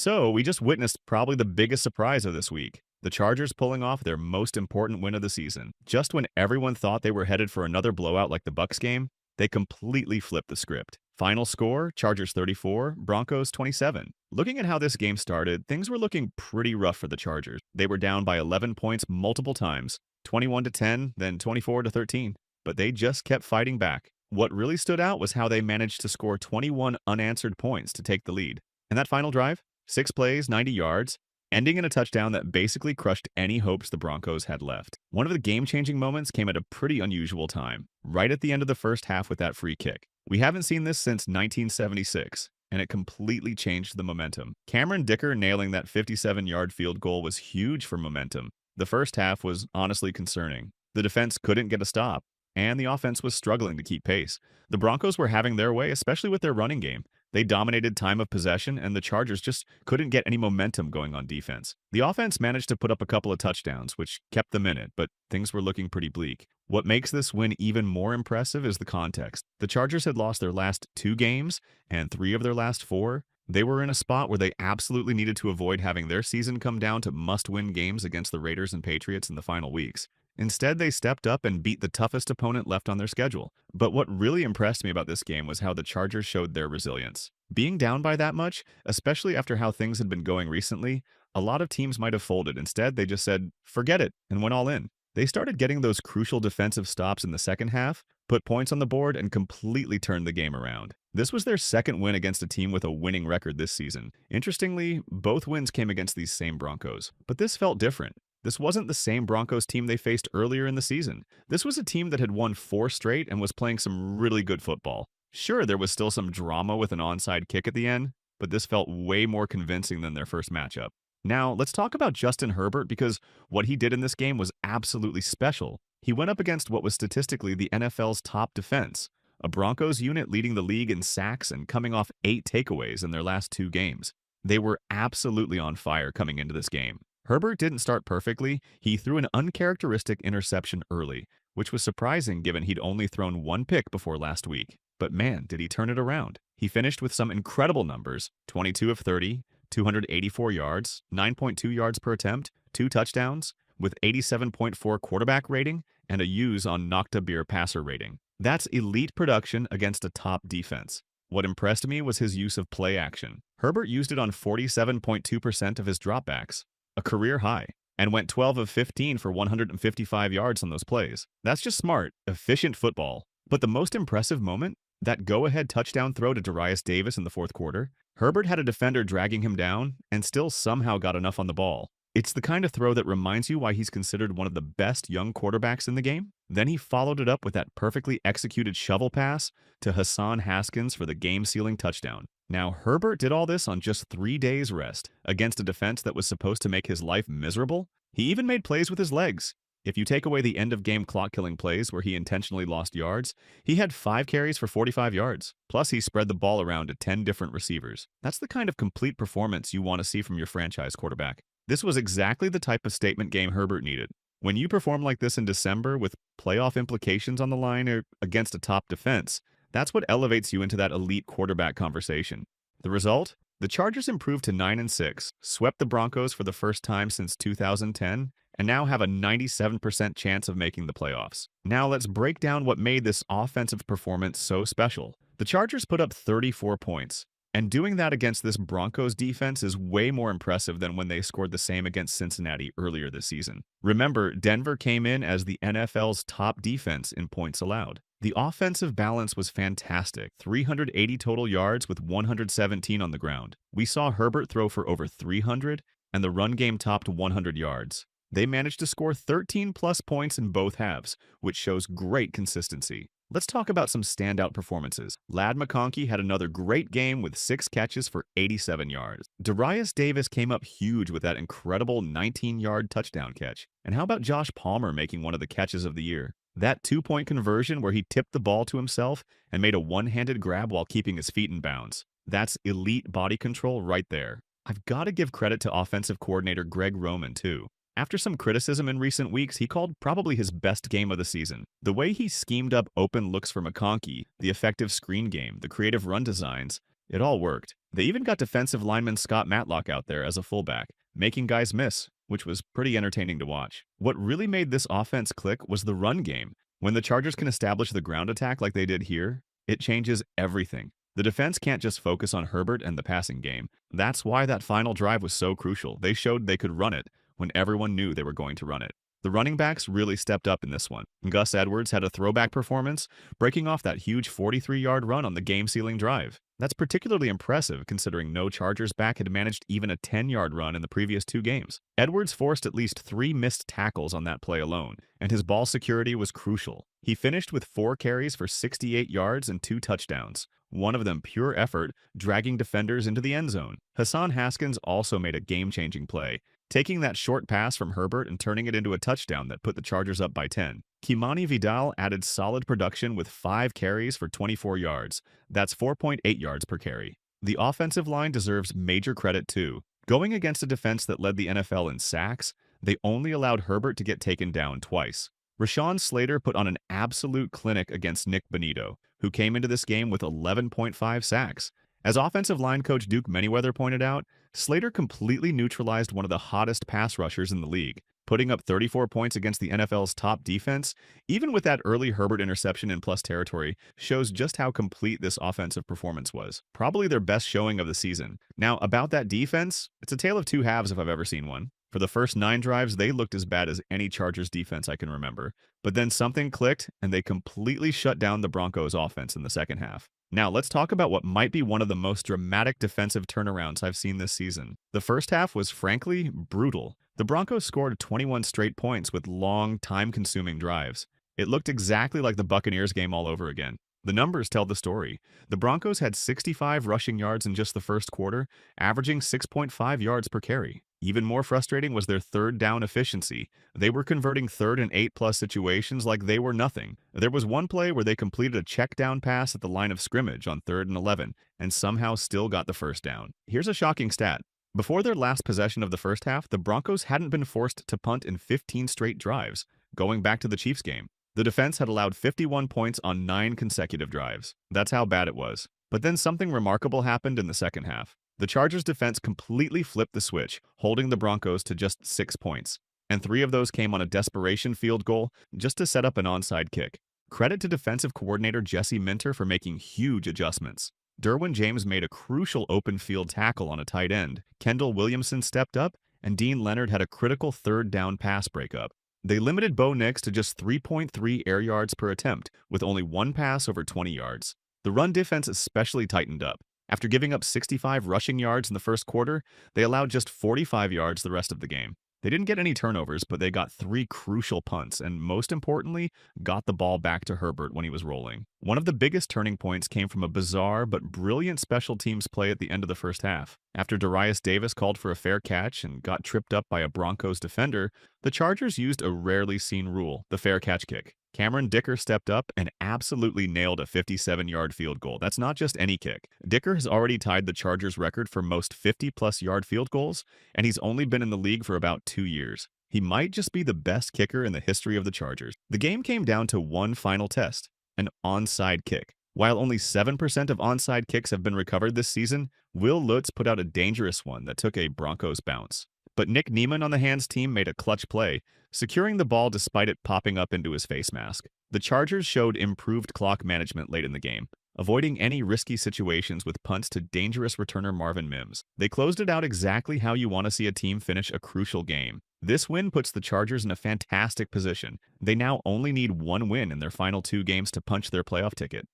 So, we just witnessed probably the biggest surprise of this week. The Chargers pulling off their most important win of the season. Just when everyone thought they were headed for another blowout like the Bucks game, they completely flipped the script. Final score, Chargers 34, Broncos 27. Looking at how this game started, things were looking pretty rough for the Chargers. They were down by 11 points multiple times, 21 to 10, then 24 to 13, but they just kept fighting back. What really stood out was how they managed to score 21 unanswered points to take the lead. And that final drive, 6 plays, 90 yards, ending in a touchdown that basically crushed any hopes the Broncos had left. One of the game-changing moments came at a pretty unusual time, right at the end of the first half with that free kick. We haven't seen this since 1976, and it completely changed the momentum. Cameron Dicker nailing that 57-yard field goal was huge for momentum. The first half was honestly concerning. The defense couldn't get a stop, and the offense was struggling to keep pace. The Broncos were having their way, especially with their running game. They dominated time of possession, and the Chargers just couldn't get any momentum going on defense. The offense managed to put up a couple of touchdowns, which kept them in it, but things were looking pretty bleak. What makes this win even more impressive is the context. The Chargers had lost their last 2 games and 3 of their last 4. They were in a spot where they absolutely needed to avoid having their season come down to must-win games against the Raiders and Patriots in the final weeks. Instead, they stepped up and beat the toughest opponent left on their schedule. But what really impressed me about this game was how the Chargers showed their resilience. Being down by that much, especially after how things had been going recently, a lot of teams might have folded. Instead, they just said, forget it, and went all in. They started getting those crucial defensive stops in the second half, put points on the board, and completely turned the game around. This was their second win against a team with a winning record this season. Interestingly, both wins came against these same Broncos, but this felt different. This wasn't the same Broncos team they faced earlier in the season. This was a team that had won 4 straight and was playing some really good football. Sure, there was still some drama with an onside kick at the end, but this felt way more convincing than their first matchup. Now, let's talk about Justin Herbert because what he did in this game was absolutely special. He went up against what was statistically the NFL's top defense, a Broncos unit leading the league in sacks and coming off 8 takeaways in their last 2 games. They were absolutely on fire coming into this game. Herbert didn't start perfectly. He threw an uncharacteristic interception early, which was surprising given he'd only thrown 1 pick before last week. But man, did he turn it around. He finished with some incredible numbers, 22 of 30, 284 yards, 9.2 yards per attempt, 2 touchdowns, with 87.4 quarterback rating and a use on Nocta Beer passer rating. That's elite production against a top defense. What impressed me was his use of play action. Herbert used it on 47.2% of his dropbacks, a career high, and went 12 of 15 for 155 yards on those plays. That's just smart, efficient football. But the most impressive moment? That go-ahead touchdown throw to Darius Davis in the fourth quarter. Herbert had a defender dragging him down and still somehow got enough on the ball. It's the kind of throw that reminds you why he's considered one of the best young quarterbacks in the game. Then he followed it up with that perfectly executed shovel pass to Hassan Haskins for the game-sealing touchdown. Now, Herbert did all this on just 3 days rest against a defense that was supposed to make his life miserable. He even made plays with his legs. If you take away the end-of-game clock-killing plays where he intentionally lost yards, he had 5 carries for 45 yards. Plus, he spread the ball around to 10 different receivers. That's the kind of complete performance you want to see from your franchise quarterback. This was exactly the type of statement game Herbert needed. When you perform like this in December with playoff implications on the line or against a top defense, that's what elevates you into that elite quarterback conversation. The result? The Chargers improved to 9-6, swept the Broncos for the first time since 2010, and now have a 97% chance of making the playoffs. Now let's break down what made this offensive performance so special. The Chargers put up 34 points, and doing that against this Broncos defense is way more impressive than when they scored the same against Cincinnati earlier this season. Remember, Denver came in as the NFL's top defense in points allowed. The offensive balance was fantastic, 380 total yards with 117 on the ground. We saw Herbert throw for over 300, and the run game topped 100 yards. They managed to score 13-plus points in both halves, which shows great consistency. Let's talk about some standout performances. Ladd McConkey had another great game with 6 catches for 87 yards. Darius Davis came up huge with that incredible 19-yard touchdown catch. And how about Josh Palmer making one of the catches of the year? That 2-point conversion where he tipped the ball to himself and made a one-handed grab while keeping his feet in bounds. That's elite body control right there. I've got to give credit to offensive coordinator Greg Roman, too. After some criticism in recent weeks, he called probably his best game of the season. The way he schemed up open looks for McConkey, the effective screen game, the creative run designs, It all worked. They even got defensive lineman Scott Matlock out there as a fullback, making guys miss, which was pretty entertaining to watch. What really made this offense click was the run game. When the Chargers can establish the ground attack like they did here, it changes everything. The defense can't just focus on Herbert and the passing game. That's why that final drive was so crucial. They showed they could run it when everyone knew they were going to run it. The running backs really stepped up in this one. Gus Edwards had a throwback performance, breaking off that huge 43-yard run on the game-sealing drive. That's particularly impressive considering no Chargers back had managed even a 10-yard run in the previous 2 games. Edwards forced at least 3 missed tackles on that play alone, and his ball security was crucial. He finished with 4 carries for 68 yards and 2 touchdowns, one of them pure effort, dragging defenders into the end zone. Hassan Haskins also made a game-changing play, taking that short pass from Herbert and turning it into a touchdown that put the Chargers up by 10. Kimani Vidal added solid production with 5 carries for 24 yards. That's 4.8 yards per carry. The offensive line deserves major credit too. Going against a defense that led the NFL in sacks, they only allowed Herbert to get taken down twice. Rashawn Slater put on an absolute clinic against Nick Bonito, who came into this game with 11.5 sacks. As offensive line coach Duke Manyweather pointed out, Slater completely neutralized one of the hottest pass rushers in the league, putting up 34 points against the NFL's top defense. Even with that early Herbert interception in plus territory, shows just how complete this offensive performance was. Probably their best showing of the season. Now, about that defense, it's a tale of 2 halves if I've ever seen one. For the first 9 drives, they looked as bad as any Chargers defense I can remember. But then something clicked, and they completely shut down the Broncos offense in the second half. Now, let's talk about what might be one of the most dramatic defensive turnarounds I've seen this season. The first half was frankly brutal. The Broncos scored 21 straight points with long, time-consuming drives. It looked exactly like the Buccaneers game all over again. The numbers tell the story. The Broncos had 65 rushing yards in just the first quarter, averaging 6.5 yards per carry. Even more frustrating was their third down efficiency. They were converting 3rd and 8+ situations like they were nothing. There was one play where they completed a check down pass at the line of scrimmage on 3rd and 11 and somehow still got the first down. Here's a shocking stat. Before their last possession of the first half, the Broncos hadn't been forced to punt in 15 straight drives, going back to the Chiefs game. The defense had allowed 51 points on 9 consecutive drives. That's how bad it was. But then something remarkable happened in the second half. The Chargers' defense completely flipped the switch, holding the Broncos to just 6 points. And 3 of those came on a desperation field goal just to set up an onside kick. Credit to defensive coordinator Jesse Minter for making huge adjustments. Derwin James made a crucial open field tackle on a tight end. Kendall Williamson stepped up, and Dean Leonard had a critical 3rd down pass breakup. They limited Bo Nix to just 3.3 air yards per attempt, with only 1 pass over 20 yards. The run defense especially tightened up. After giving up 65 rushing yards in the first quarter, they allowed just 45 yards the rest of the game. They didn't get any turnovers, but they got 3 crucial punts and, most importantly, got the ball back to Herbert when he was rolling. One of the biggest turning points came from a bizarre but brilliant special teams play at the end of the first half. After Darius Davis called for a fair catch and got tripped up by a Broncos defender, the Chargers used a rarely seen rule, the fair catch kick. Cameron Dicker stepped up and absolutely nailed a 57-yard field goal. That's not just any kick. Dicker has already tied the Chargers record for most 50+ yard field goals, and he's only been in the league for about 2 years. He might just be the best kicker in the history of the Chargers. The game came down to one final test, an onside kick. While only 7% of onside kicks have been recovered this season, Will Lutz put out a dangerous one that took a Broncos bounce. But Nick Neiman on the Hands team made a clutch play, securing the ball despite it popping up into his face mask. The Chargers showed improved clock management late in the game, avoiding any risky situations with punts to dangerous returner Marvin Mims. They closed it out exactly how you want to see a team finish a crucial game. This win puts the Chargers in a fantastic position. They now only need 1 win in their final 2 games to punch their playoff ticket.